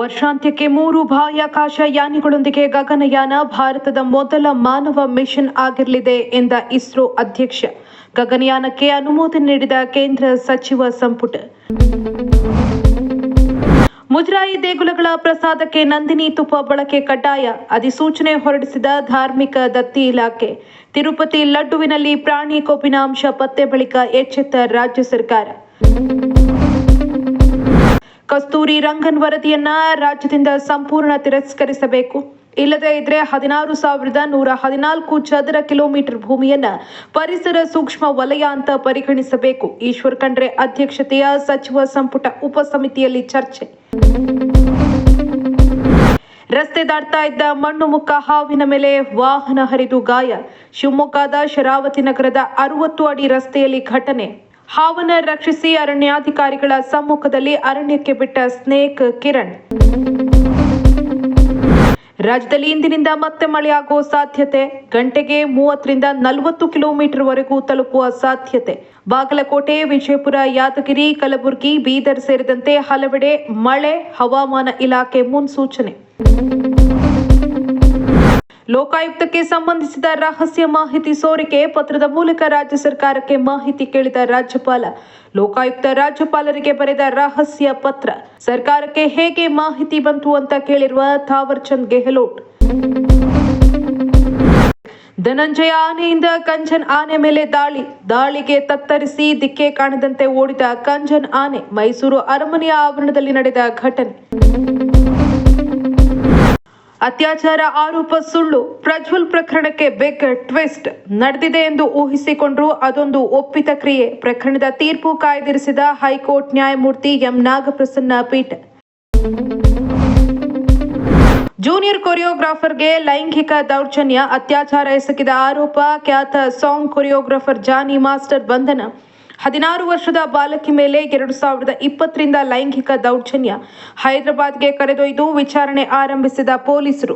ವರ್ಷಾಂತ್ಯಕ್ಕೆ 3 ಬಾಹ್ಯಾಕಾಶ ಯಾನಿಗಳೊಂದಿಗೆ ಗಗನಯಾನ ಭಾರತದ ಮೊದಲ ಮಾನವ ಮಿಷನ್ ಆಗಿರಲಿದೆ ಎಂದ ಇಸ್ರೋ ಅಧ್ಯಕ್ಷ. ಗಗನಯಾನಕ್ಕೆ ಅನುಮೋದನೆ ನೀಡಿದ ಕೇಂದ್ರ ಸಚಿವ ಸಂಪುಟ. ಮುಜರಾಯಿ ದೇಗುಲಗಳ ಪ್ರಸಾದಕ್ಕೆ ನಂದಿನಿ ತುಪ್ಪ ಬಳಕೆ ಕಡ್ಡಾಯ ಅಧಿಸೂಚನೆ ಹೊರಡಿಸಿದ ಧಾರ್ಮಿಕ ದತ್ತಿ ಇಲಾಖೆ. ತಿರುಪತಿ ಲಡ್ಡುವಿನಲ್ಲಿ ಪ್ರಾಣಿ ಕೊಬ್ಬಿನ ಅಂಶ ಪತ್ತೆ ಬಳಿಕ ಎಚ್ಚೆತ್ತ ರಾಜ್ಯ ಸರ್ಕಾರ. ಕಸ್ತೂರಿ ರಂಗನ್ ವರದಿಯನ್ನ ರಾಜ್ಯದಿಂದ ಸಂಪೂರ್ಣ ತಿರಸ್ಕರಿಸಬೇಕು. ಇಲ್ಲದೇ ಇದ್ರೆ 16,114 ಚದರ ಕಿಲೋಮೀಟರ್ ಭೂಮಿಯನ್ನ ಪರಿಸರ ಸೂಕ್ಷ್ಮ ವಲಯ ಅಂತ ಪರಿಗಣಿಸಬೇಕು. ಈಶ್ವರ್ ಖಂಡ್ರೆ ಅಧ್ಯಕ್ಷತೆಯ ಸಚಿವ ಸಂಪುಟ ಉಪಸಮಿತಿಯಲ್ಲಿ ಚರ್ಚೆ. ರಸ್ತೆ ದಾಟ್ತಾ ಇದ್ದ ಮಣ್ಣು ಮುಕ್ಕ ಹಾವಿನ ಮೇಲೆ ವಾಹನ ಹರಿದು ಗಾಯ. ಶಿವಮೊಗ್ಗದ ಶರಾವತಿ ನಗರದ 60 ಅಡಿ ರಸ್ತೆಯಲ್ಲಿ ಘಟನೆ. ಹಾವನ್ನ ರಕ್ಷಿಸಿ ಅರಣ್ಯಾಧಿಕಾರಿಗಳ ಸಮ್ಮುಖದಲ್ಲಿ ಅರಣ್ಯಕ್ಕೆ ಬಿಟ್ಟ ಸ್ನೇಕ್ ಕಿರಣ್. ರಾಜ್ಯದಲ್ಲಿ ಇಂದಿನಿಂದ ಮತ್ತೆ ಮಳೆಯಾಗುವ ಸಾಧ್ಯತೆ. ಗಂಟೆಗೆ 30ರಿಂದ 40 ಕಿಲೋಮೀಟರ್ ವರೆಗೂ ತಲುಪುವ ಸಾಧ್ಯತೆ. ಬಾಗಲಕೋಟೆ, ವಿಜಯಪುರ, ಯಾದಗಿರಿ, ಕಲಬುರಗಿ, ಬೀದರ್ ಸೇರಿದಂತೆ ಹಲವೆಡೆ ಮಳೆ ಹವಾಮಾನ ಇಲಾಖೆ ಮುನ್ಸೂಚನೆ. ಲೋಕಾಯುಕ್ತಕ್ಕೆ ಸಂಬಂಧಿಸಿದ ರಹಸ್ಯ ಮಾಹಿತಿ ಸೋರಿಕೆ ಪತ್ರದ ಮೂಲಕ ರಾಜ್ಯ ಸರ್ಕಾರಕ್ಕೆ ಮಾಹಿತಿ ಕೇಳಿದ ರಾಜ್ಯಪಾಲ. ಲೋಕಾಯುಕ್ತ ರಾಜ್ಯಪಾಲರಿಗೆ ಬರೆದ ರಹಸ್ಯ ಪತ್ರ. ಸರ್ಕಾರಕ್ಕೆ ಹೇಗೆ ಮಾಹಿತಿ ಬಂತು ಅಂತ ಕೇಳಿರುವ ಥಾವರ್ ಚಂದ್ ಗೆಹ್ಲೋಟ್. ಧನಂಜಯ ಆನೆಯಿಂದ ಕಂಜನ್ ಆನೆ ಮೇಲೆ ದಾಳಿಗೆ ತತ್ತರಿಸಿ ದಿಕ್ಕೆ ಕಾಣದಂತೆ ಓಡಿದ ಕಂಜನ್ ಆನೆ. ಮೈಸೂರು ಅರಮನೆಯ ಆವರಣದಲ್ಲಿ ನಡೆದ ಘಟನೆ. ಅತ್ಯಾಚಾರ ಆರೋಪ ಸುಳ್ಳು, ಪ್ರಜ್ವಲ್ ಪ್ರಕರಣಕ್ಕೆ ಬಿಗ್ ಟ್ವಿಸ್ಟ್. ನಡೆದಿದೆ ಎಂದು ಊಹಿಸಿಕೊಂಡ್ರು, ಅದೊಂದು ಒಪ್ಪಿತ ಕ್ರಿಯೆ. ಪ್ರಕರಣದ ತೀರ್ಪು ಕಾಯ್ದಿರಿಸಿದ ಹೈಕೋರ್ಟ್ ನ್ಯಾಯಮೂರ್ತಿ ಎಂ ನಾಗಪ್ರಸನ್ನ ಪೀಠ. ಜೂನಿಯರ್ ಕೊರಿಯೋಗ್ರಾಫರ್ಗೆ ಲೈಂಗಿಕ ದೌರ್ಜನ್ಯ, ಅತ್ಯಾಚಾರ ಎಸಗಿದ ಆರೋಪ. ಖ್ಯಾತ ಸಾಂಗ್ ಕೊರಿಯೋಗ್ರಾಫರ್ ಜಾನಿ ಮಾಸ್ಟರ್ ಬಂಧನ. 16 ವರ್ಷದ ಬಾಲಕಿ ಮೇಲೆ 2020ರಿಂದ ಲೈಂಗಿಕ ದೌರ್ಜನ್ಯ. ಹೈದರಾಬಾದ್ಗೆ ಕರೆದೊಯ್ದು ವಿಚಾರಣೆ ಆರಂಭಿಸಿದ ಪೊಲೀಸರು.